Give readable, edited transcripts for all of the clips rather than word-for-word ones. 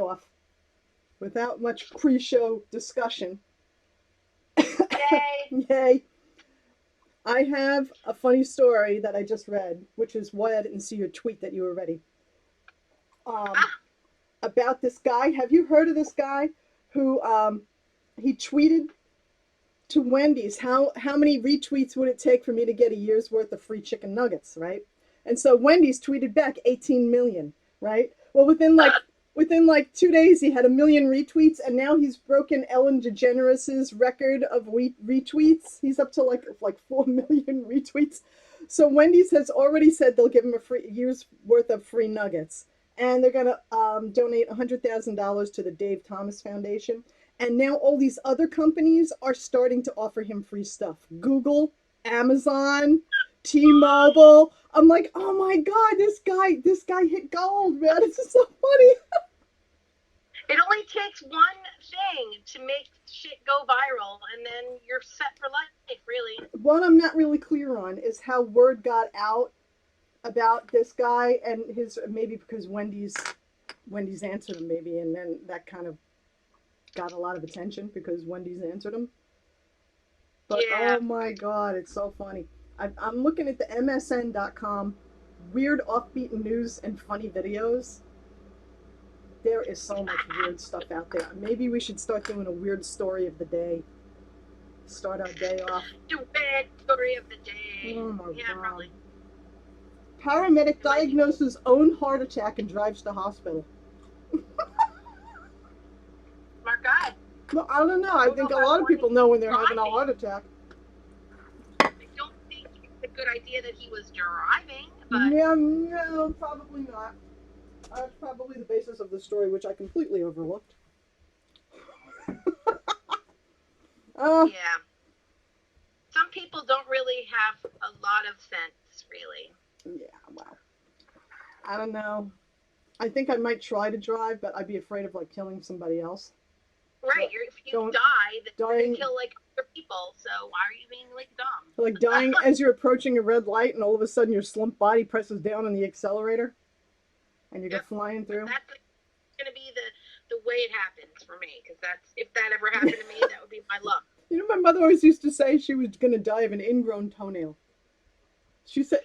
off without much pre-show discussion. Yay! Yay. I have a funny story that I just read, which is why I didn't see your tweet that you were ready. Um, Ah, about this guy. Have you heard of this guy who he tweeted to Wendy's how many retweets would it take for me to get a year's worth of free chicken nuggets, right? And so Wendy's tweeted back 18 million, right? Well, within like 2 days, he had a million retweets, and now he's broken Ellen DeGeneres's record of retweets. He's up to like 4 million retweets. So Wendy's has already said they'll give him a free year's worth of free nuggets, and they're gonna donate $100,000 to the Dave Thomas Foundation. And now all these other companies are starting to offer him free stuff. Google, Amazon, T-Mobile. I'm like, oh my god, this guy hit gold, man. This is so funny. it only takes one thing to make shit go viral, and then you're set for life, really. What I'm not really clear on is how word got out about this guy and his, maybe because Wendy's answered him, maybe, and then that kind of got a lot of attention because Wendy's answered him. But Yeah. oh my god, it's so funny. I'm looking at the MSN.com weird offbeat news and funny videos. There is so much weird stuff out there. Maybe we should start doing a weird story of the day. Start our day off. The weird story of the day. Oh my Yeah, god. probably. Paramedic It might be. diagnoses own heart attack and drives to hospital. Smart guy. No, I don't know. I Don't think know a about lot of people know when they're having a driving. heart attack. I don't think it's a good idea that he was driving, but Yeah, no, probably not. That's probably the basis of the story, which I completely overlooked. Uh, yeah. Some people don't really have a lot of sense, really. yeah, well, I don't know. I think I might try to drive, but I'd be afraid of like killing somebody else. Right. So If you don't die, then you're dying gonna kill like other people. So why are you being like dumb? like dying as you're approaching a red light, and all of a sudden your slump body presses down on the accelerator, and you go Yep. flying through. That's gonna be the way it happens for me. Because that's if that ever happened to me, that would be my luck. You know, my mother always used to say she was going to die of an ingrown toenail. She said,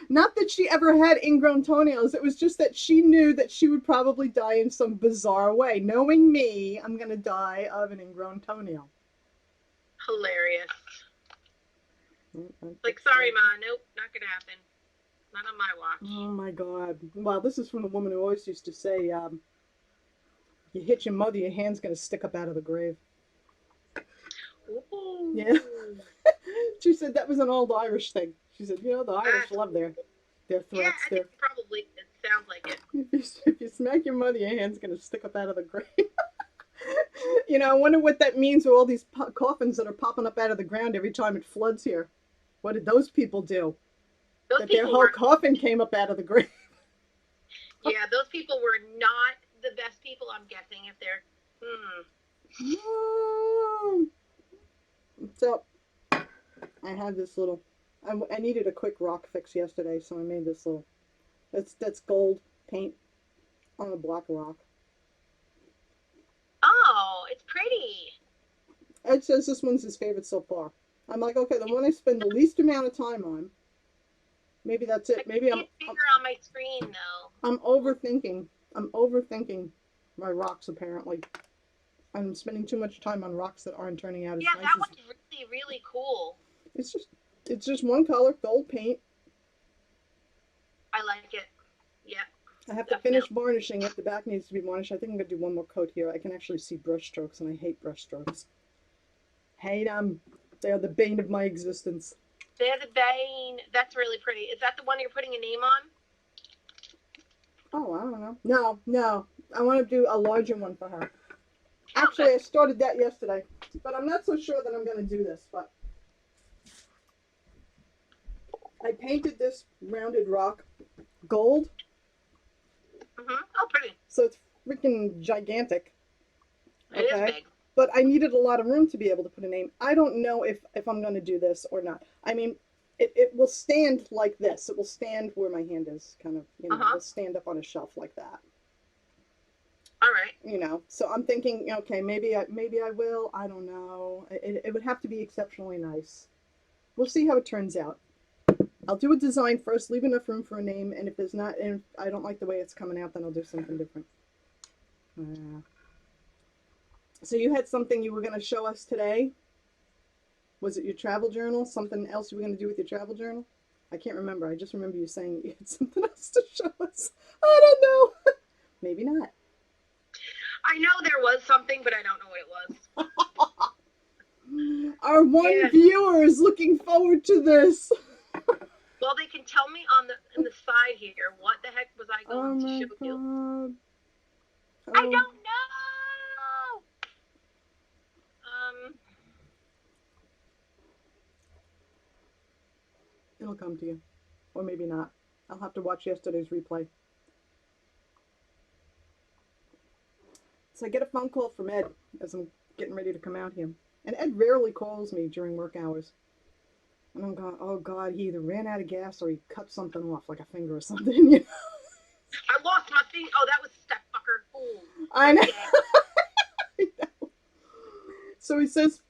not that she ever had ingrown toenails, it was just that she knew that she would probably die in some bizarre way. Knowing me, I'm going to die of an ingrown toenail. Hilarious. Like, sorry, ma. Nope, not gonna happen. Not on my watch. Oh my God. Wow, this is from the woman who always used to say, you hit your mother, your hand's going to stick up out of the grave. Ooh. Yeah. She said that was an old Irish thing. She said, you know, the Irish That's love their Yeah, threats. I think probably it sounds like it. If you smack your mother, your hand's going to stick up out of the grave. You know, I wonder what that means with all these coffins that are popping up out of the ground every time it floods here. What did those people do? Those That their people whole were, coffin came up out of the grave. yeah, those people were not the best people. I'm guessing if they're, So, I had this little. I needed a quick rock fix yesterday, so I made this little. That's gold paint on a black rock. oh, it's pretty. Ed says this one's his favorite so far. I'm like, okay, the one I spend the least amount of time on. Maybe that's I it. can Maybe see it bigger on my screen though. I'm overthinking. I'm overthinking my rocks. Apparently, I'm spending too much time on rocks that aren't turning out as Yeah, nice that as. one's really, really cool. It's just one color, gold paint. I like it. Yeah, I have to definitely. finish varnishing it. The back needs to be varnished. I think I'm gonna do one more coat here. I can actually see brush strokes, and I hate brush strokes. Hate them. They are the bane of my existence. They're the Bane. That's really pretty. Is that the one you're putting a name on? Oh, I don't know. No, no. I want to do a larger one for her. Oh, Actually, I good. started that yesterday, but I'm not so sure that I'm going to do this. But I painted this rounded rock gold, Oh, pretty. so it's freaking gigantic. It is Okay, big. but I needed a lot of room to be able to put a name. I don't know if I'm going to do this or not. I mean, it will stand like this. It will stand where my hand is, kind of. It'll stand up on a shelf like that. All right. You know, so I'm thinking, okay, maybe I will. I don't know. It would have to be exceptionally nice. We'll see how it turns out. I'll do a design first, leave enough room for a name, and if there's not, and if I don't like the way it's coming out, then I'll do something different. So you had something you were going to show us today? Was it your travel journal? Something else you were going to do with your travel journal? I can't remember. I just remember you saying you had something else to show us. I don't know. Maybe not. I know there was something, but I don't know what it was. Our one viewer is looking forward to this. Well, they can tell me in the side here. What the heck was I going to show you? I don't know. It'll come to you, or maybe not. I'll have to watch yesterday's replay. So I get a phone call from Ed as I'm getting ready to come out here. And Ed rarely calls me during work hours. And I'm going, oh God, he either ran out of gas or he cut something off, like a finger or something. You know? I lost my thing. Oh, that was step fucker. Ooh. I know. I know. So he says,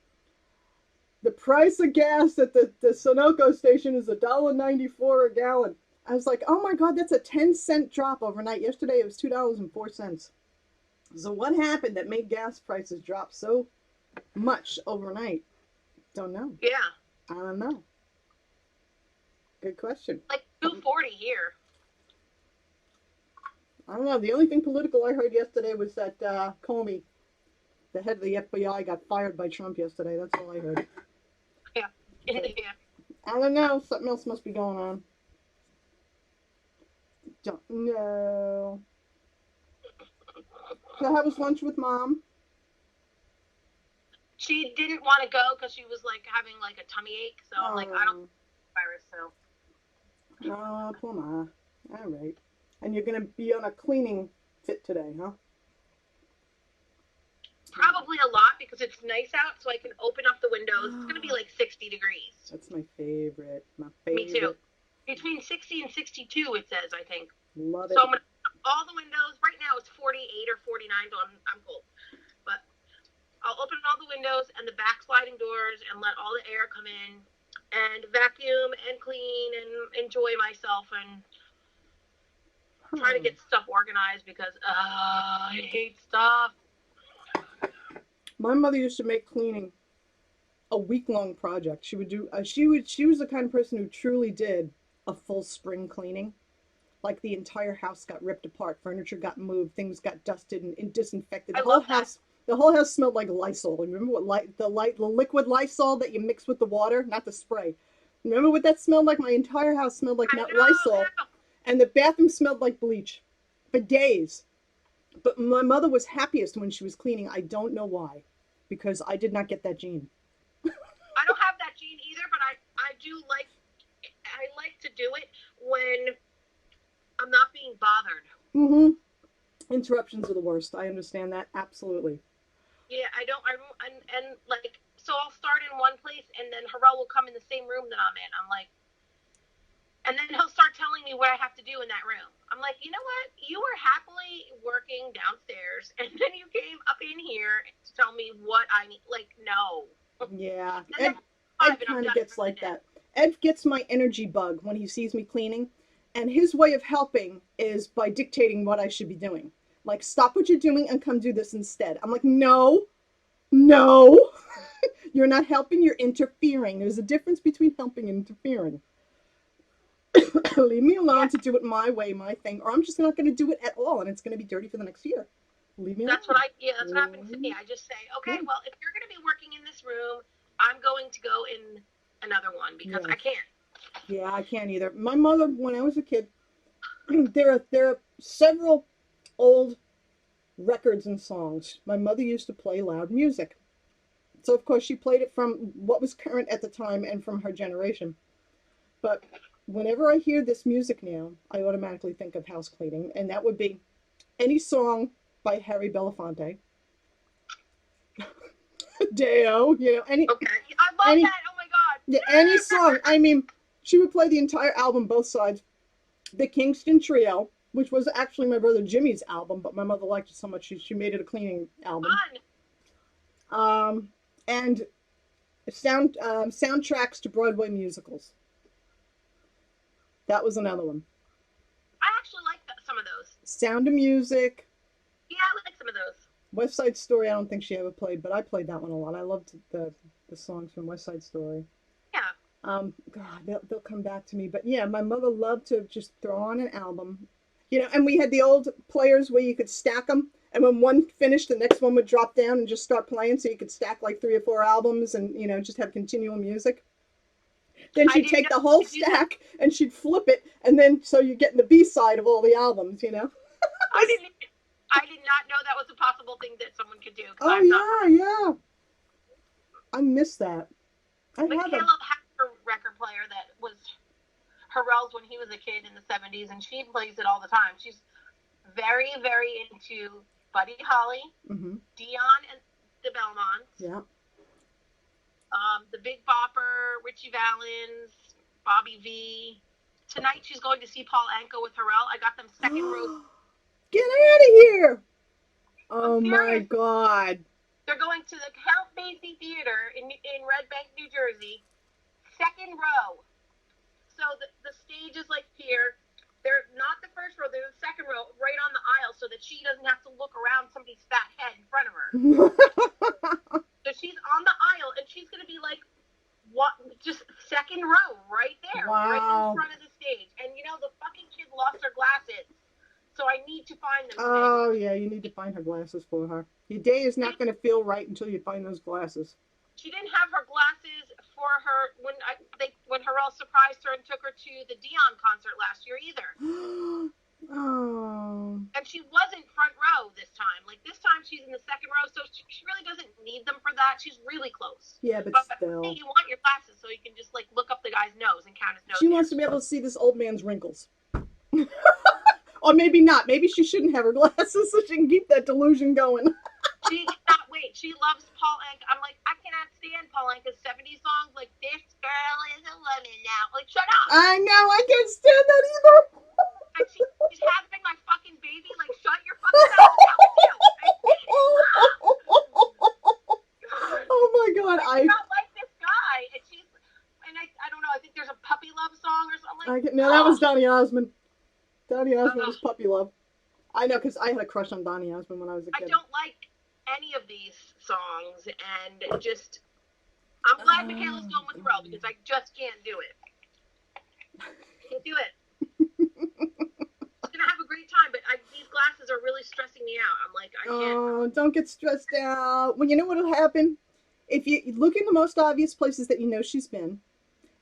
the price of gas at the Sunoco station is $1.94 a gallon. I was like, oh my God, that's a 10-cent drop overnight. Yesterday it was $2.04. So what happened that made gas prices drop so much overnight? Don't know. Yeah. I don't know. Good question. Like $2.40 here. I don't know. The only thing political I heard yesterday was that Comey, the head of the FBI, got fired by Trump yesterday. That's all I heard. Yeah. Yeah. I don't know. Something else must be going on. Don't know. So how was lunch with Mom? She didn't want to go because she was like having like a tummy ache. So I'm like, I don't virus. So. Oh, poor Ma. All right. And you're gonna be on a cleaning fit today, huh? Probably a lot because it's nice out, so I can open up the windows. It's gonna be like 60 degrees. That's my favorite. My favorite. Me too. Between 60 and 62, it says, I think. Love it. So I'm gonna all the windows. Right now it's 48 or 49, so I'm cold. But I'll open all the windows and the back sliding doors and let all the air come in and vacuum and clean and enjoy myself and try to get stuff organized because I hate stuff. My mother used to make cleaning a week-long project. She would do. She was the kind of person who truly did a full spring cleaning. Like the entire house got ripped apart, furniture got moved, things got dusted and disinfected. The whole house smelled like Lysol. Remember what the liquid Lysol that you mix with the water, not the spray. Remember what that smelled like? My entire house smelled like Lysol, and the bathroom smelled like bleach for days. But my mother was happiest when she was cleaning. I don't know why, because I did not get that gene. I don't have that gene either, but I like to do it when I'm not being bothered. Mm-hmm. Interruptions are the worst. I understand that absolutely. Yeah, and like, so I'll start in one place, and then Harrell will come in the same room that I'm in. I'm like, and then he'll start telling me what I have to do in that room. I'm like, you know what? You were happily working downstairs, and then you came up in here to tell me what I need. Like, no. Yeah, Ed kind of gets like that. Ed gets my energy bug when he sees me cleaning, and his way of helping is by dictating what I should be doing. Like, stop what you're doing and come do this instead. I'm like, no, you're not helping, you're interfering. There's a difference between helping and interfering. Leave me alone to do it my way, my thing, or I'm just not going to do it at all, and it's going to be dirty for the next year. Leave me alone. That's what happens to me. I just say, okay, well, if you're going to be working in this room, I'm going to go in another one because I can't. Yeah, I can't either. My mother, when I was a kid, there are several old records and songs. My mother used to play loud music. So, of course, she played it from what was current at the time and from her generation. But whenever I hear this music now, I automatically think of house cleaning, and that would be any song by Harry Belafonte. Deo, any. Okay, I love that. Oh my God. Yeah, any song. I mean, she would play the entire album, both sides. The Kingston Trio, which was actually my brother Jimmy's album, but my mother liked it so much she made it a cleaning album. Fun. And soundtracks to Broadway musicals. That was another one. I actually like some of those. Sound of Music. Yeah, I like some of those. West Side Story, I don't think she ever played, but I played that one a lot. I loved the songs from West Side Story. Yeah. God, they'll come back to me. But yeah, my mother loved to just throw on an album. You know, and we had the old players where you could stack them. And when one finished, the next one would drop down and just start playing. So you could stack like 3 or 4 albums and, you know, just have continual music. Then she'd take the whole stack and she'd flip it. And then so you're getting the B-side of all the albums, you know. I did not know that was a possible thing that someone could do. Oh, yeah. I miss that. Michaela had her record player that was Harrell's when he was a kid in the 70s, and she plays it all the time. She's very, very into Buddy Holly, Dion and the Belmonts, yeah, the Big Bopper, Richie Valens, Bobby V. Tonight she's going to see Paul Anka with Harrell. I got them second row. Get out of here! Oh my God. They're going to the Count Basie Theater in Red Bank, New Jersey. Second row. So the stage is like here. They're not the first row. They're the second row, right on the aisle, so that she doesn't have to look around somebody's fat head in front of her. So she's on the aisle, and she's going to be like, what? Just second row, right there, right in front of the stage. And you know, the fucking kid lost her glasses. So I need to find them. Oh, yeah, you need to find her glasses for her. Your day is not going to feel right until you find those glasses. She didn't have her glasses for her when Harrell surprised her and took her to the Dion concert last year either. Oh. And she wasn't front row this time. Like this time she's in the second row, so she really doesn't need them for that. She's really close. Yeah, but still. You want your glasses so you can just like look up the guy's nose and count his nose. She wants to be able to see this old man's wrinkles. Or maybe not. Maybe she shouldn't have her glasses so she can keep that delusion going. She cannot wait. She loves Paul Anka. I'm like, I cannot stand Paul Anka's 70s songs. Like, this girl is a woman now. Like, shut up. I know. I can't stand that either. And she's having my fucking baby. Like, shut your fucking mouth. Oh my God. I don't like this guy. And I don't know. I think there's a puppy love song or something. No, that was Donny Osmond. Donny Osmond was Puppy Love. I know, because I had a crush on Donny Osmond when I was a kid. I don't like any of these songs, and just, I'm glad Michaela's going with Harrell, because I just can't do it. Can't do it. I'm going to have a great time, but these glasses are really stressing me out. I'm like, I can't. Oh, don't get stressed out. Well, you know what will happen? If you look in the most obvious places that you know she's been,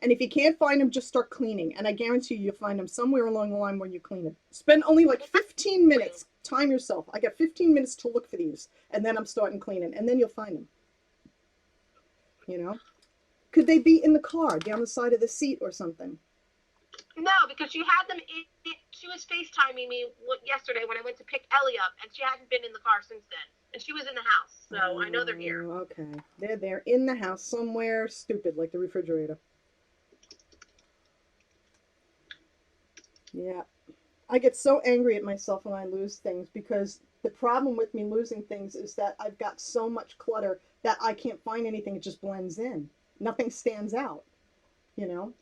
and if you can't find them, just start cleaning. And I guarantee you'll find them somewhere along the line when you clean it. Spend only like 15 minutes. Time yourself. I got 15 minutes to look for these. And then I'm starting cleaning. And then you'll find them. You know? Could they be in the car, down the side of the seat or something? No, because she had them she was FaceTiming me yesterday when I went to pick Ellie up. And she hadn't been in the car since then. And she was in the house. So I know they're here. Okay. They're there in the house somewhere stupid, like the refrigerator. Yeah. I get so angry at myself when I lose things, because the problem with me losing things is that I've got so much clutter that I can't find anything. It just blends in. Nothing stands out, you know?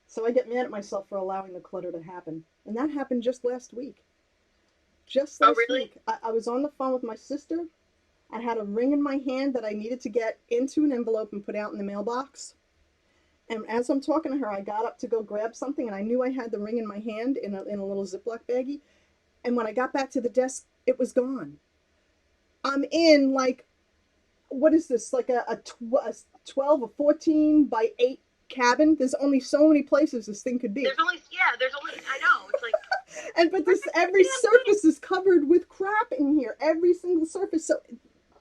So I get mad at myself for allowing the clutter to happen. And that happened just last week. Just last week. I was on the phone with my sister. I had a ring in my hand that I needed to get into an envelope and put out in the mailbox. And as I'm talking to her, I got up to go grab something, and I knew I had the ring in my hand in a little Ziploc baggie. And when I got back to the desk, it was gone. I'm in, like, what is this, like a 12 or 14 by 8 cabin? There's only so many places this thing could be. There's only, I know, it's like. But every surface is covered with crap in here. Every single surface, so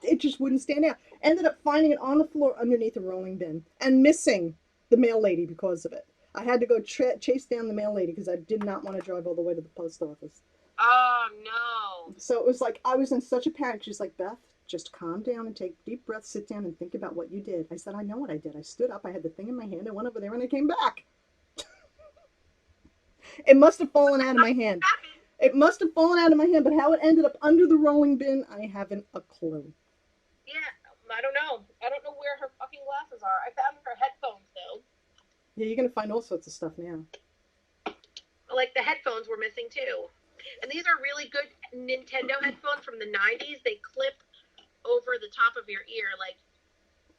it just wouldn't stand out. Ended up finding it on the floor underneath a rolling bin and missing the mail lady because of it. I had to go chase down the mail lady because I did not want to drive all the way to the post office. Oh, no. So it was like, I was in such a panic. She's like, Beth, just calm down and take deep breaths, sit down and think about what you did. I said, I know what I did. I stood up, I had the thing in my hand, I went over there and I came back. It must have fallen out of my hand. It must have fallen out of my hand, but how it ended up under the rolling bin, I haven't a clue. Yeah, I don't know. I don't know where her fucking glasses are. I found her headphones though. Yeah, you're gonna find all sorts of stuff now. Like the headphones were missing too. And these are really good Nintendo headphones from the 90s. They clip over the top of your ear like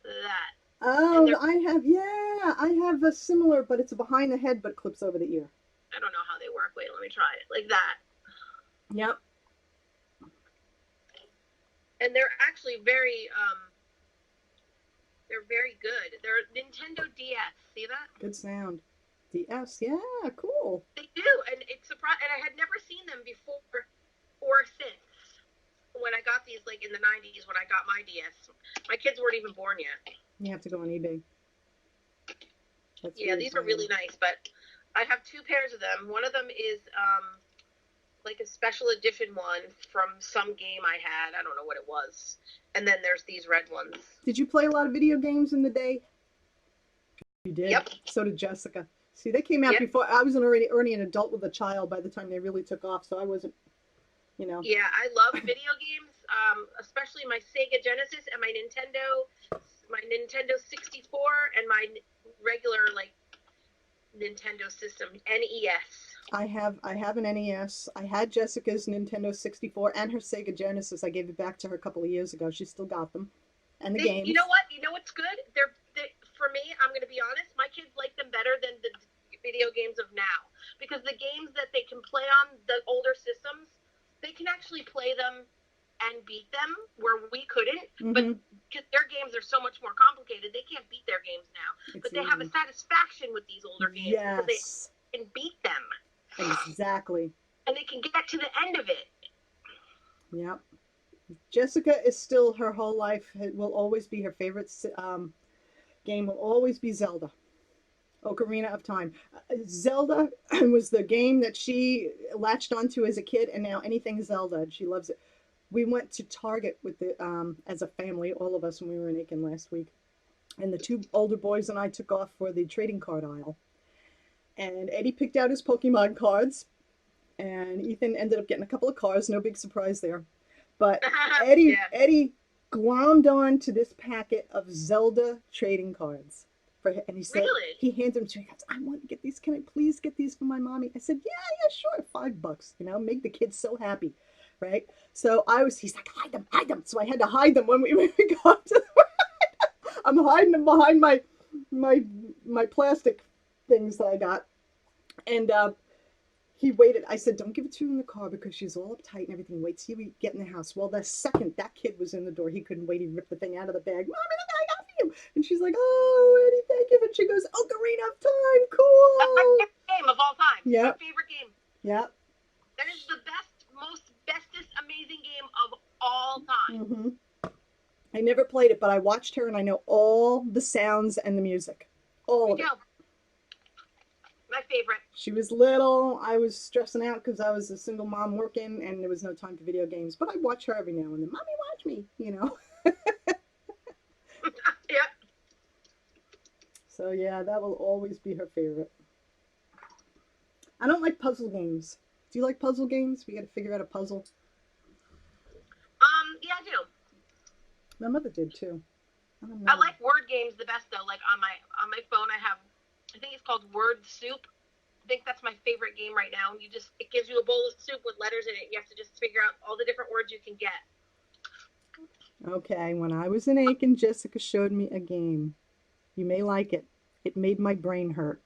that. Oh, I have a similar, but it's behind the head, but clips over the ear. I don't know how they work. Wait, let me try it. Like that. Yep. And they're actually very they're very good. They're Nintendo DS. See that? Good sound. DS, yeah, cool. They do, and it's surprising. And I had never seen them before or since when I got these, like in the 90s when I got my DS. My kids weren't even born yet. You have to go on eBay. Yeah, these are really nice, but I have two pairs of them. One of them is like a special edition one from some game I had. I don't know what it was. And then there's these red ones. Did you play a lot of video games in the day? You did? Yep. So did Jessica. See, they came out before. I was already an adult with a child by the time they really took off, so I wasn't, you know. Yeah, I love video games, especially my Sega Genesis and my Nintendo 64 and my regular, like, Nintendo system, NES. I have an NES. I had Jessica's Nintendo 64 and her Sega Genesis. I gave it back to her a couple of years ago. She still got them. And the games. You know what? You know what's good? For me, I'm going to be honest, my kids like them better than the video games of now. Because the games that they can play on the older systems, they can actually play them and beat them where we couldn't. But because their games are so much more complicated, they can't beat their games now. But they have a satisfaction with these older games because they can beat them. Exactly. And they can get to the end of it. Yep. Jessica is still, her whole life, it will always be her favorite game, will always be Zelda. Ocarina of Time. Zelda was the game that she latched onto as a kid, and now anything Zelda, and she loves it. We went to Target with the as a family, all of us, when we were in Aiken last week. And the two older boys and I took off for the trading card aisle. And Eddie picked out his Pokemon cards, and Ethan ended up getting a couple of cards. No big surprise there. But Eddie glommed on to this packet of Zelda trading cards. And he said, he handed them to me. He goes, I want to get these. Can I please get these for my mommy? I said, yeah, sure. $5, you know, make the kids so happy. Right? So he's like, hide them. So I had to hide them when we got to the I'm hiding them behind my plastic things that I got. And he waited. I said, don't give it to her in the car because she's all uptight and everything. Wait till we get in the house. Well, the second that kid was in the door, he couldn't wait. He ripped the thing out of the bag. Mommy, look what I got for you. And she's like, oh, Eddie, thank you. And she goes, Ocarina of Time, cool. That's my favorite game of all time. Yeah. My favorite game. Yeah. That is the bestest, amazing game of all time. I never played it, but I watched her and I know all the sounds and the music. All of it. My favorite. She was little. I was stressing out because I was a single mom working and there was no time for video games. But I'd watch her every now and then. Mommy, watch me, you know. Yeah. So yeah, that will always be her favorite. I don't like puzzle games. Do you like puzzle games? We got to figure out a puzzle. Yeah, I do. My mother did too. I don't know. I like word games the best though. Like on my phone, I think it's called Word Soup. I think that's my favorite game right now. It gives you a bowl of soup with letters in it. You have to just figure out all the different words you can get. Okay, when I was in Aiken, Jessica showed me a game. You may like it. It made my brain hurt.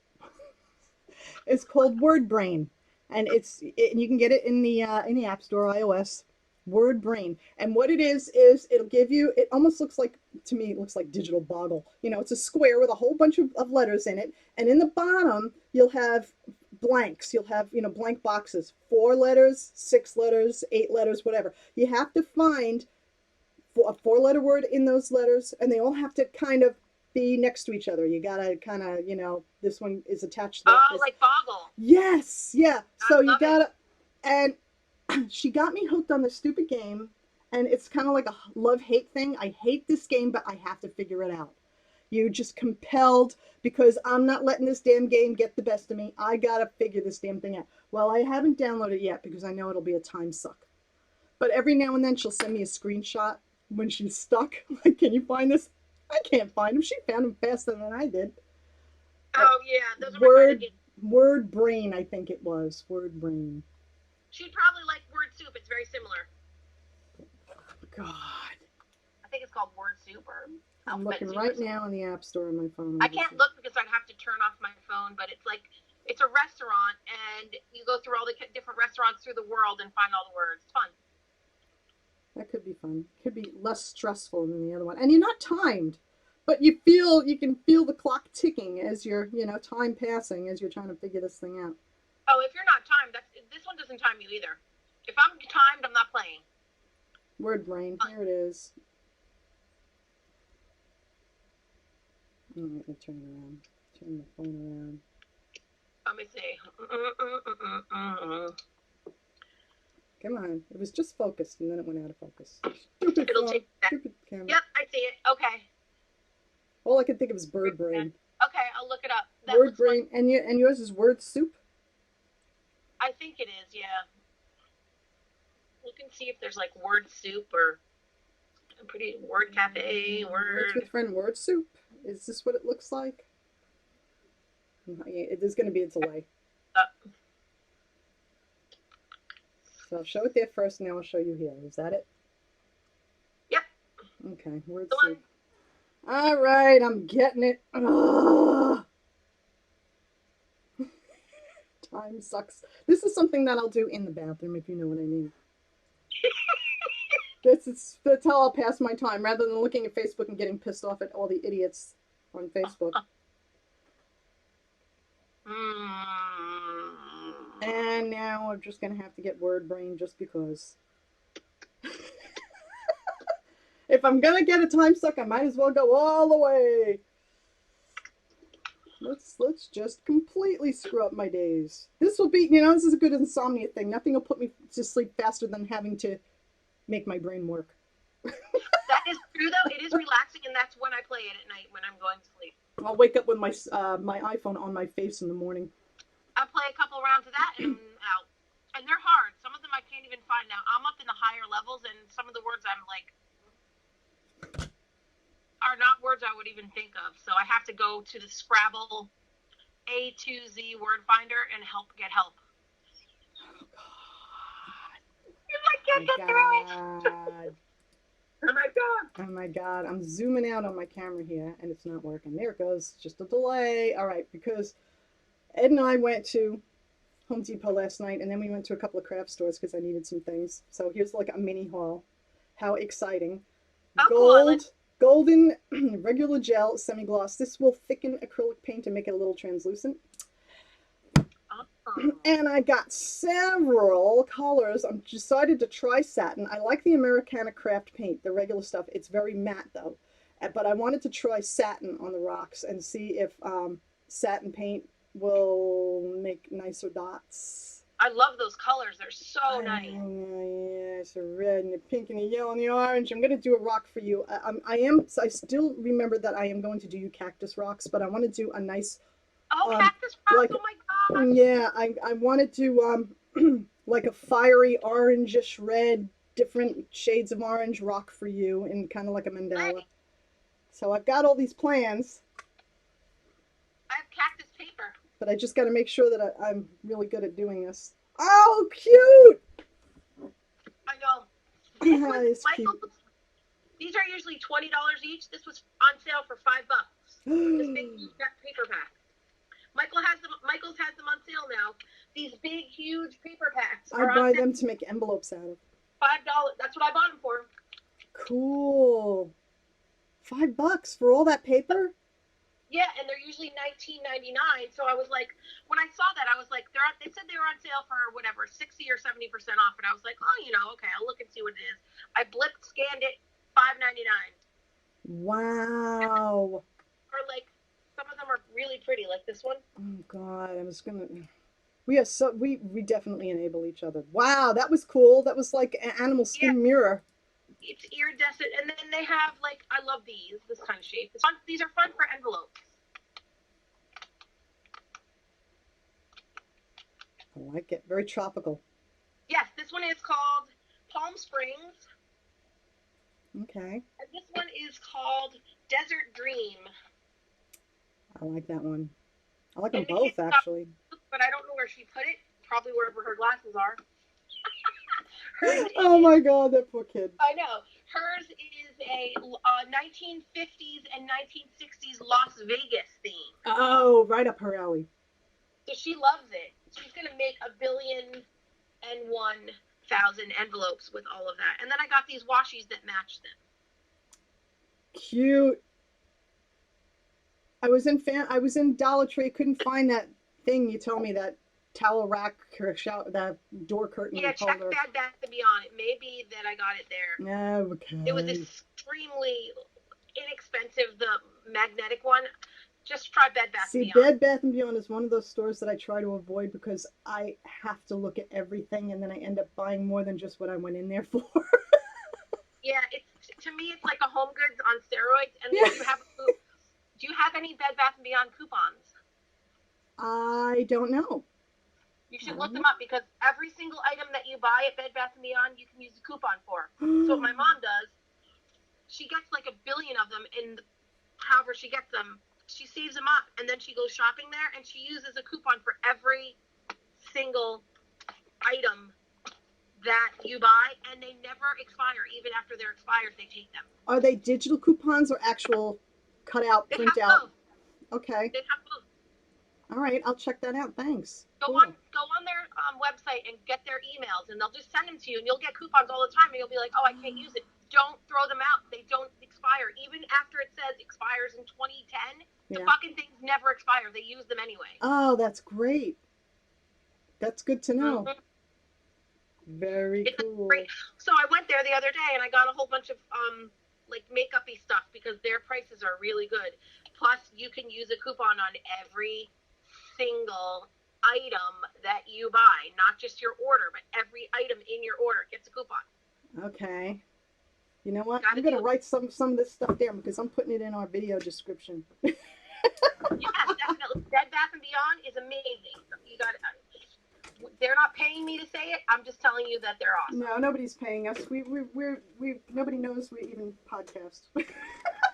It's called Word Brain, and you can get it in the App Store, iOS. Word Brain, and what it is it'll give you. It almost looks like, to me, it looks like Digital Boggle. You know, it's a square with a whole bunch of letters in it, and in the bottom you'll have blanks. You'll have, you know, blank boxes. 4 letters, 6 letters, 8 letters, whatever. You have to find a 4-letter word in those letters, and they all have to kind of be next to each other. You gotta kind of, you know, this one is attached to that. Oh, like Boggle. Yes, yeah. So you gotta, and she got me hooked on this stupid game, and it's kind of like a love-hate thing. I hate this game, but I have to figure it out. You're just compelled, because I'm not letting this damn game get the best of me. I gotta figure this damn thing out. Well, I haven't downloaded it yet because I know it'll be a time suck. But every now and then she'll send me a screenshot when she's stuck. Like, can you find this? I can't find him. She found him faster than I did. Oh yeah, those are my kind Word of games. Word Brain, I think it was. Word Brain. She'd probably like Word Soup. It's very similar. God. I think it's called Word Soup or I'm Alphabet looking Soup right or something. now on the App Store on my phone. I can't look because I'd have to turn off my phone, but it's like it's a restaurant and you go through all the different restaurants through the world and find all the words. It's fun. That could be fun. Could be less stressful than the other one. And you're not timed, but you can feel the clock ticking as you're, time passing as you're trying to figure this thing out. Oh, if you're not timed, this one doesn't time you either. If I'm timed, I'm not playing. Word Brain, here it is. Oh, let me turn it around. Turn the phone around. Let me see. Come on. It was just focused and then it went out of focus. Stupid It'll phone. take that. Stupid camera. Yep, I see it. Okay. All I could think of is Bird Brain. Okay, I'll look it up. Word Brain. And yours is Word Soup? I think it is, yeah. Look and see if there's like Word Soup or pretty Word Cafe, Words with Friend Word Soup? Is this what it looks like? There's going to be a delay. So I'll show it there first, and then I'll show you here. Is that it? Yep. Okay, Word Soup. All right, I'm getting it. Ugh. Time sucks. This is something that I'll do in the bathroom, if you know what I mean. That's how I'll pass my time, rather than looking at Facebook and getting pissed off at all the idiots on Facebook. And now I'm just going to have to get Word Brain just because. If I'm going to get a time suck, I might as well go all the way. Let's just completely screw up my days. This will be, this is a good insomnia thing. Nothing will put me to sleep faster than having to make my brain work. That is true, though. It is relaxing, and that's when I play it at night when I'm going to sleep. I'll wake up with my my iPhone on my face in the morning. I play a couple rounds of that and I'm out. And they're hard. Some of them I can't even find now. I'm up in the higher levels, and some of the words I'm like are not words I would even think of. So I have to go to the Scrabble A to Z word finder and get help. Oh God! I can't get through it. Oh my God! Oh my God! I'm zooming out on my camera here, and it's not working. There it goes. Just a delay. All right, because Ed and I went to Home Depot last night, and then we went to a couple of craft stores because I needed some things. So here's like a mini haul. How exciting! Oh, Golden regular gel semi-gloss. This will thicken acrylic paint and make it a little translucent. And I got several colors. I'm decided to try satin. I like the Americana Craft paint, the regular stuff. It's very matte though. But I wanted to try satin on the rocks and see if satin paint will make nicer dots. I love those colors. They're so nice. Yeah, it's a red and the pink and the yellow and the orange. I'm going to do a rock for you. I still remember that I am going to do you cactus rocks, but I want to do a nice... cactus rocks? Oh my God. Yeah, I wanted to, like a fiery orangish red, different shades of orange rock for you, and kind of like a mandala. Nice. So I've got all these plans. I have cactus paper. But I just got to make sure that I'm really good at doing this. Oh, cute! I know. Cute. These are usually $20 each. This was on sale for $5. This big paper pack. Michael's has them on sale now. These big, huge paper packs. I buy them to make envelopes out of. $5. That's what I bought them for. Cool. $5 for all that paper? Yeah, and they're usually $19.99. So I was like, when I saw that, I was like, they said they were on sale for whatever, 60 or 70% off, and I was like, oh, okay, I'll look and see what it is. I scanned it, $5.99. Wow. Or like, some of them are really pretty, like this one. Oh God, I'm just gonna. We definitely enable each other. Wow, that was cool. That was like an animal skin mirror. It's iridescent, and then they have like, I love this kind of shape. These are fun for envelopes. I like it. Very tropical. Yes, this one is called Palm Springs, Okay. and this one is called Desert Dream. I like that one. I like them And the both, kids got, actually. but I don't know where she put it. Probably wherever her glasses are. Hers Oh is, my God, that poor kid. I know. Hers is a 1950s and 1960s Las Vegas theme. Oh, right up her alley. So she loves it. She's gonna make 1,000,001,000 envelopes with all of that. And then I got these washies that match them. Cute. I was in Dollar Tree, couldn't find that thing you told me, that towel rack that door curtain Yeah, check holder. Bad Bath and Beyond. It may be that I got it there. It was Okay. extremely inexpensive, the magnetic one. Just try Bed Bath See, and Beyond. Bed Bath and Beyond is one of those stores that I try to avoid because I have to look at everything and then I end up buying more than just what I went in there for. Yeah, it's to me it's like a Home Goods on steroids. And Yeah. do you have any Bed Bath and Beyond coupons? I don't know. You should look them up because every single item that you buy at Bed Bath and Beyond, you can use a coupon for. So what my mom does, she gets like 1 billion of them, and however she gets them, she saves them up, and then she goes shopping there, and she uses a coupon for every single item that you buy, and they never expire. Even after they're expired, they take them. Are they digital coupons or actual cutout, They print have out? both. Okay. They have both. All right, I'll check that out. Thanks. Go Cool. on their website and get their emails, and they'll just send them to you, and you'll get coupons all the time, and you'll be like, oh, I can't use it. Don't throw them out. They don't expire. Even after it says expires in 2010, the fucking things never expire. They use them anyway. Oh, that's great. That's good to know. Mm-hmm. Very cool. Great. So I went there the other day, and I got a whole bunch of like makeup-y stuff because their prices are really good. Plus, you can use a coupon on every single item that you buy, not just your order, but every item in your order gets a coupon. Okay. You know what? Gotta I'm gonna do it. write some of this stuff down because I'm putting it in our video description. Yes, definitely. Bed Bath and Beyond is amazing. You got it. They're not paying me to say it. I'm just telling you that they're awesome. No, nobody's paying us. We nobody knows we even podcast.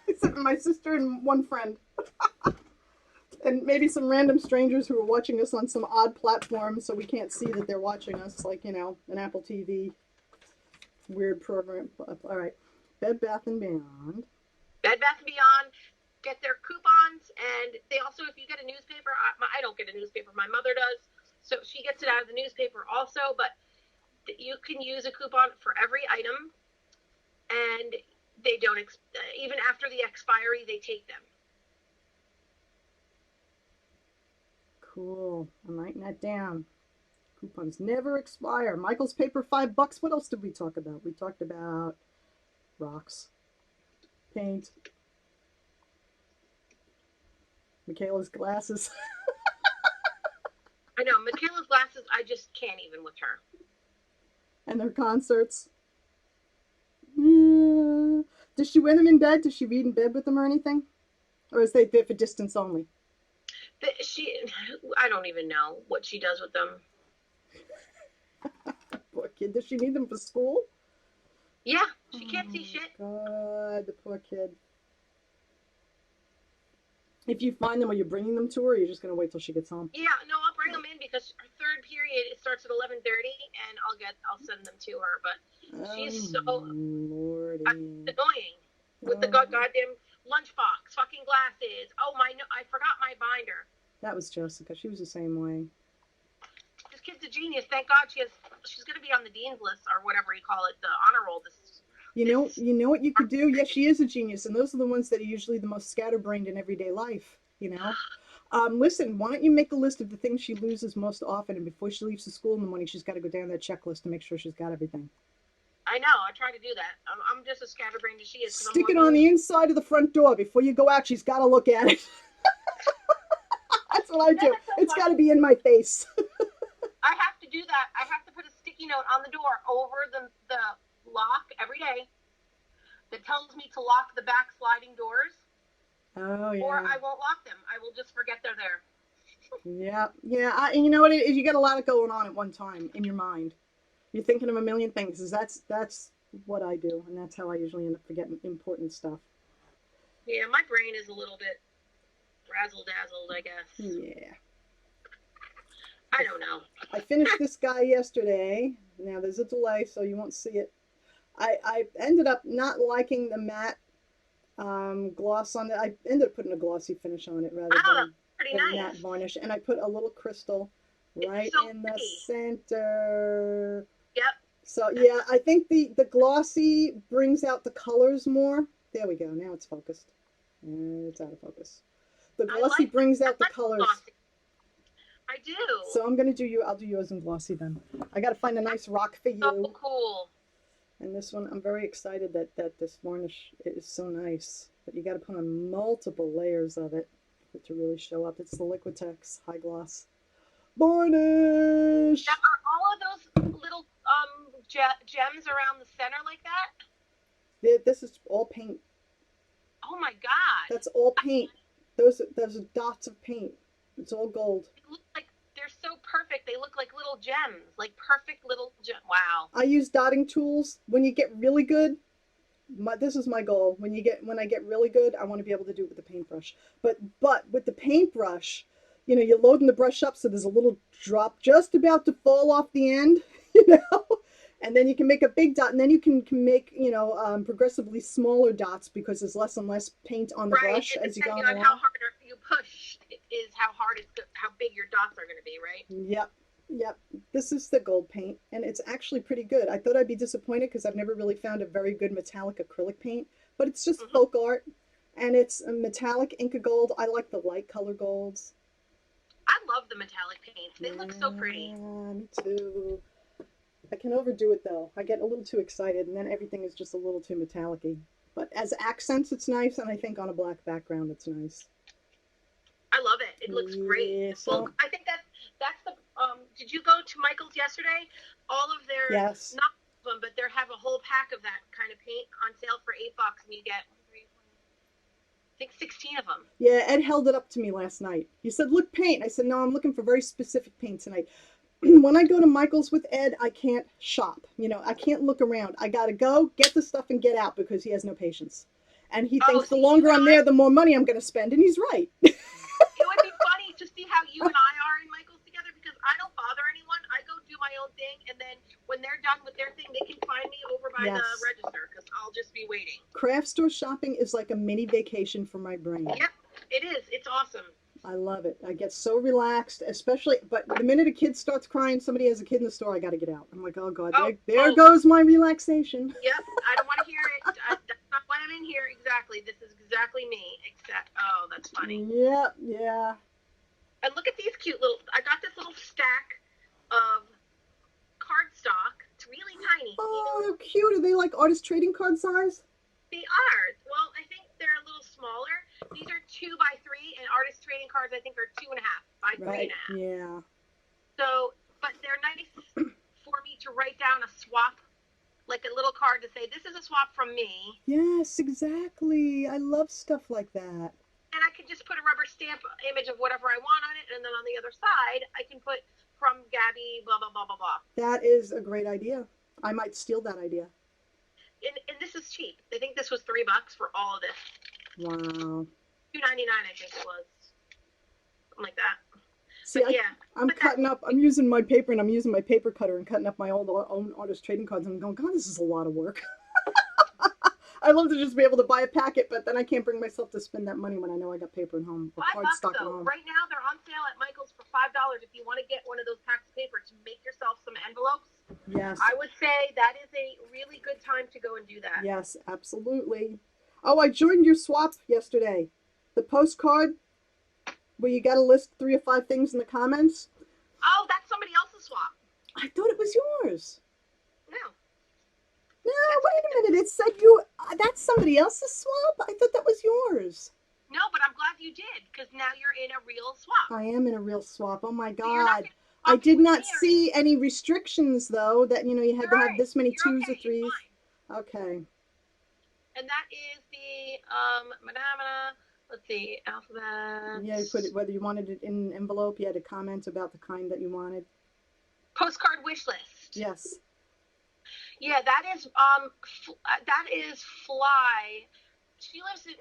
Except my sister and one friend. And maybe some random strangers who are watching us on some odd platform so we can't see that they're watching us, like, you know, an Apple TV weird program. All right. Bed Bath and Beyond. Bed Bath and Beyond, get their coupons, and they also, if you get a newspaper, I don't get a newspaper, my mother does, so she gets it out of the newspaper also, but you can use a coupon for every item, and they don't, even after the expiry, they take them. Cool. I'm writing that down. Coupons never expire. Michael's paper, $5. What else did we talk about? We talked about rocks, paint, Michaela's glasses. I know, Michaela's glasses, I just can't even with her. And their concerts. Does she wear them in bed? Does she read in bed with them or anything? Or is they there for distance only? I don't even know what she does with them. Poor kid. Does she need them for school? Yeah, she can't see shit. God, the poor kid. If you find them, are you bringing them to her, or are you just going to wait till she gets home? Yeah, no, I'll bring them in because her third period, it starts at 11:30, and I'll send them to her. But she's so Lordy. annoying with the goddamn lunchbox, fucking glasses. Oh my, no, I forgot my binder. That was Jessica. She was the same way. This kid's a genius. Thank God she's going to be on the dean's list or whatever you call it, the honor roll. You know what you could do? Yes, she is a genius, and those are the ones that are usually the most scatterbrained in everyday life, you know? Listen, why don't you make a list of the things she loses most often, and before she leaves the school in the morning, she's got to go down that checklist to make sure she's got everything. I know. I try to do that. I'm just as scatterbrained as she is. Stick it on the inside of the front door. Before you go out, she's got to look at it. That's what I do. It's got to be in my face. I have to do that. I have to put a sticky note on the door over the lock every day that tells me to lock the back sliding doors. Oh, yeah. Or I won't lock them. I will just forget they're there. Yeah, yeah. And you know what? You get a lot of going on at one time in your mind. You're thinking of a million things. That's what I do, and that's how I usually end up forgetting important stuff. Yeah, my brain is a little bit razzle dazzled, I guess. Yeah. I don't know. I finished this guy yesterday. Now there's a delay, so you won't see it. I ended up not liking the matte gloss on it. I ended up putting a glossy finish on it rather Oh, that's pretty than nice. matte varnish, and I put a little crystal right It's so in the pretty. center. Yep. So yeah, I think the glossy brings out the colors more. There we go. Now it's focused. It's out of focus. The glossy brings out the colors. Glossy. I do. So I'm gonna do you. I'll do yours in glossy then. I gotta find a nice rock for you. So cool. And this one, I'm very excited that this varnish is so nice. But you got to put on multiple layers of it for it to really show up. It's the Liquitex High Gloss varnish. Now, are all of those little gems around the center like that? This is all paint. Oh my god. That's all paint. Those are dots of paint. It's all gold. It looks like they're so perfect. They look like little gems, like perfect little gems. Wow. I use dotting tools. When you get really good, this is my goal. When I get really good, I want to be able to do it with the paintbrush. But with the paintbrush, you know, you're loading the brush up so there's a little drop just about to fall off the end, you know, and then you can make a big dot, and then you can make, you know, progressively smaller dots because there's less and less paint on the brush as you go along. How hard you push is how big your dots are going to be, right? Yep. This is the gold paint, and it's actually pretty good. I thought I'd be disappointed because I've never really found a very good metallic acrylic paint, but it's just folk art, and it's a metallic Inca gold. I like the light color golds. I love the metallic paints. They look so pretty. Me too. I can overdo it though. I get a little too excited, and then everything is just a little too metallic-y. But as accents, it's nice, and I think on a black background, it's nice. I love it. It looks great. Yeah, Well, I think that's the. Did you go to Michael's yesterday? All of their yes. Not all of them, but they have a whole pack of that kind of paint on sale for $8, and you get I think 16 of them. Yeah, Ed held it up to me last night. He said, "Look, paint." I said, "No, I'm looking for very specific paint tonight." When I go to Michael's with Ed, I can't shop. You know, I can't look around. I gotta go get the stuff and get out because he has no patience, and he thinks the longer I'm there, the more money I'm going to spend, and he's right. It would be funny to see how you and I are in Michael's together because I don't bother anyone. I go do my own thing, and then when they're done with their thing, they can find me over by the register because I'll just be waiting. Craft store shopping is like a mini vacation for my brain. Yep, it is. It's awesome. I love it. I get so relaxed, especially, but the minute a kid starts crying, somebody has a kid in the store, I got to get out. I'm like, oh God, there goes my relaxation. Yep, I don't want to hear it. That's not why I'm in here. Exactly. This is exactly me, except, oh, that's funny. Yep, yeah. And look at these cute little, I got this little stack of cardstock. It's really tiny. Oh, they're cute. Are they like artist trading card size? They are. Well, I think they're a little smaller. These are 2x3, and artist trading cards I think are 2.5 by 3.5. Yeah. So, but they're nice for me to write down a swap, like a little card to say this is a swap from me. Yes, exactly. I love stuff like that. And I can just put a rubber stamp image of whatever I want on it, and then on the other side I can put from Gabby blah blah blah blah blah. That is a great idea. I might steal that idea. And this is cheap. I think this was $3 for all of this. Wow. $2.99 I think it was. Something like that. See, I'm cutting up. I'm using my paper, and I'm using my paper cutter and cutting up my own artist trading cards. I'm going, God, this is a lot of work. I love to just be able to buy a packet, but then I can't bring myself to spend that money when I know I got paper at home or cardstock at home. Right now, they're on sale at Michael's for $5 if you want to get one of those packs of paper to make yourself some envelopes. Yes. I would say that is a really good time to go and do that. Yes, absolutely. Oh, I joined your swap yesterday. The postcard where you got to list 3 or 5 things in the comments. Oh, that's somebody else's swap. I thought it was yours. No. No, wait a minute. It said that's somebody else's swap? I thought that was yours. No, but I'm glad you did because now you're in a real swap. I am in a real swap. Oh my God. I did not see any restrictions though that, you know, you had to have this many 2s or 3s. Okay. And that is the Madame Let's see, alphabet. Yeah, you put it, whether you wanted it in an envelope, you had to comment about the kind that you wanted. Postcard wish list. Yes. Yeah, that is Fly. She lives in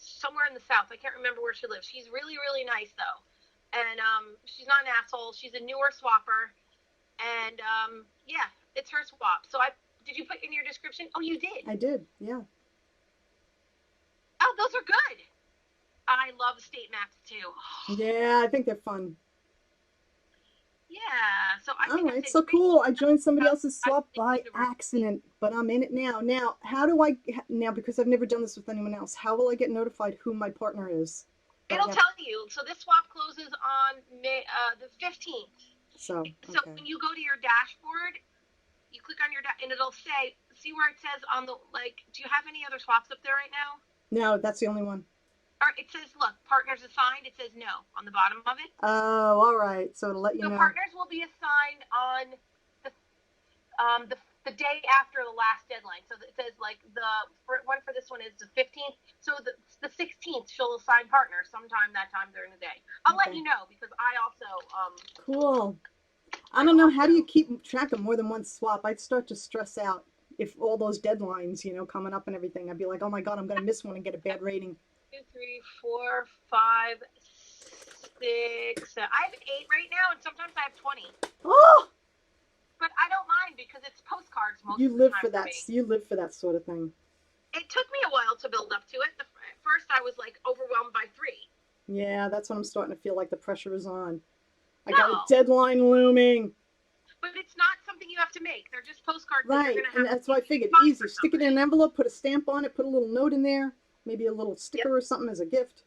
somewhere in the south. I can't remember where she lives. She's really really nice though, and she's not an asshole. She's a newer swapper, and yeah, it's her swap. So I did you put in your description? Oh, you did. I did. Yeah. Oh, those are good. I love state maps too. Yeah, I think they're fun. Yeah, so I All think right, so cool. I joined somebody else's swap by accident, but I'm in it now. Now, how do I now, because I've never done this with anyone else, how will I get notified who my partner is? It'll tell you. So this swap closes on the 15th. So when you go to your dashboard, you click on your and it'll say, see where it says on the do you have any other swaps up there right now? No, that's the only one. Or it says, look, partners assigned. It says no on the bottom of it. Oh, all right. So it'll let you know. So partners will be assigned on the day after the last deadline. So it says the one for this one is the 15th. So the 16th she'll assign partners sometime that time during the day. I'll let you know because I also Cool. I don't know. How do you keep track of more than one swap? I'd start to stress out if all those deadlines, coming up and everything. I'd be like, oh my God, I'm going to miss one and get a bad rating. 2, 3, 4, 5, 6. I have 8 right now, and sometimes I have 20. Oh! But I don't mind because it's postcards most You of the live time for that. You live for that sort of thing. It took me a while to build up to it. At first, I was overwhelmed by 3. Yeah, that's when I'm starting to feel like the pressure is on. I got a deadline looming. But it's not something you have to make. They're just postcards. Right, and that's why I figured easy. Stick it in an envelope, put a stamp on it, put a little note in there, maybe a little sticker or something as a gift.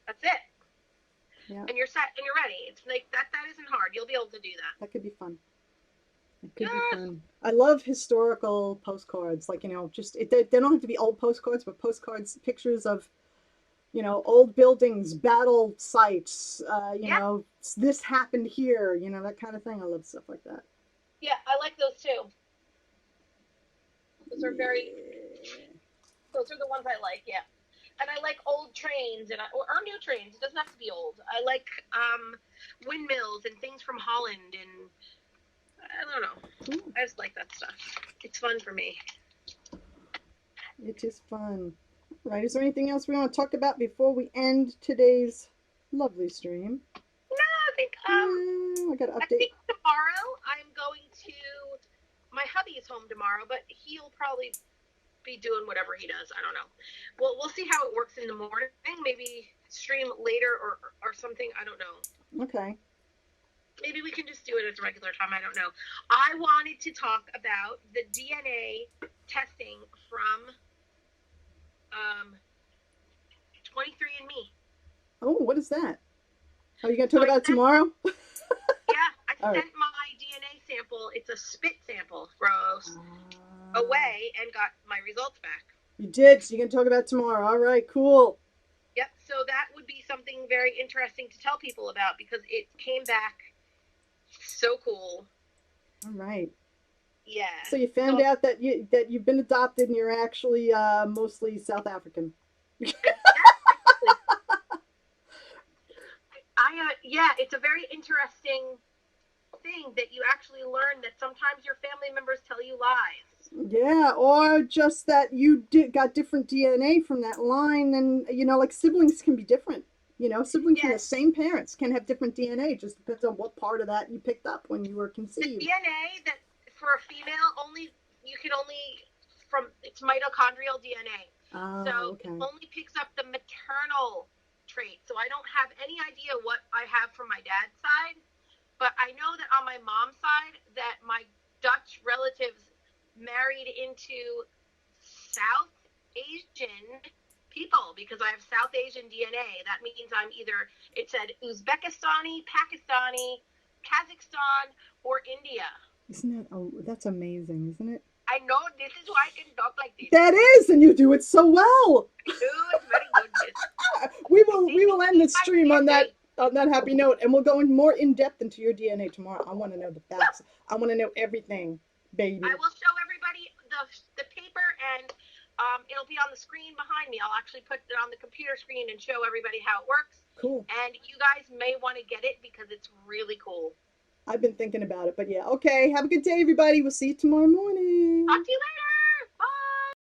That's it. Yeah. And you're set and you're ready. It's that isn't hard. You'll be able to do that. That could be fun. It could be fun. I love historical postcards. Just they don't have to be old postcards, but postcards, pictures of, old buildings, battle sites, this happened here, that kind of thing. I love stuff like that. Yeah, I like those too. Those are those are the ones I like, yeah. And I like old trains or new trains. It doesn't have to be old. I like windmills and things from Holland and I don't know. I just like that stuff. It's fun for me. It is fun. Right, is there anything else we want to talk about before we end today's lovely stream? No, I think I got to update. I think tomorrow I'm going to my hubby is home tomorrow, but he'll probably be doing whatever he does. I don't know. Well, we'll see how it works in the morning. Maybe stream later or something. I don't know. Okay. Maybe we can just do it at a regular time. I don't know. I wanted to talk about the DNA testing from 23andMe. Oh, what is that? Are you going to talk about it tomorrow? Yeah, I sent my DNA sample. It's a spit sample. Gross. Away and got my results back. You did. So you're going to talk about it tomorrow. All right, cool. Yep. So that would be something very interesting to tell people about because it came back so cool. All right. Yeah. So you found out that you've been adopted and you're actually mostly South African. Yeah, it's a very interesting thing that you actually learn that sometimes your family members tell you lies. Yeah, or just that you got different DNA from that line, and like siblings can be different. Siblings from the same parents can have different DNA. Just depends on what part of that you picked up when you were conceived. The DNA that for a female it's mitochondrial DNA. Oh, so okay. It only picks up the maternal trait. So I don't have any idea what I have from my dad's side, but I know that on my mom's side that my Dutch relatives married into South Asian people because I have South Asian DNA. That means I'm either, it said Uzbekistani, Pakistani, Kazakhstan, or India. Isn't that, that's amazing, isn't it? I know, this is why I can talk like this. That is, and you do it so well. It's very good. we will end the stream on that happy note, and we'll go more in depth into your DNA tomorrow. I want to know the facts. I want to know everything, baby. I will show everybody the paper and It'll be on the screen behind me. I'll actually put it on the computer screen and show everybody how it works. Cool. And you guys may want to get it because it's really cool. I've been thinking about it, but yeah. Okay, have a good day, everybody. We'll see you tomorrow morning. Talk to you later.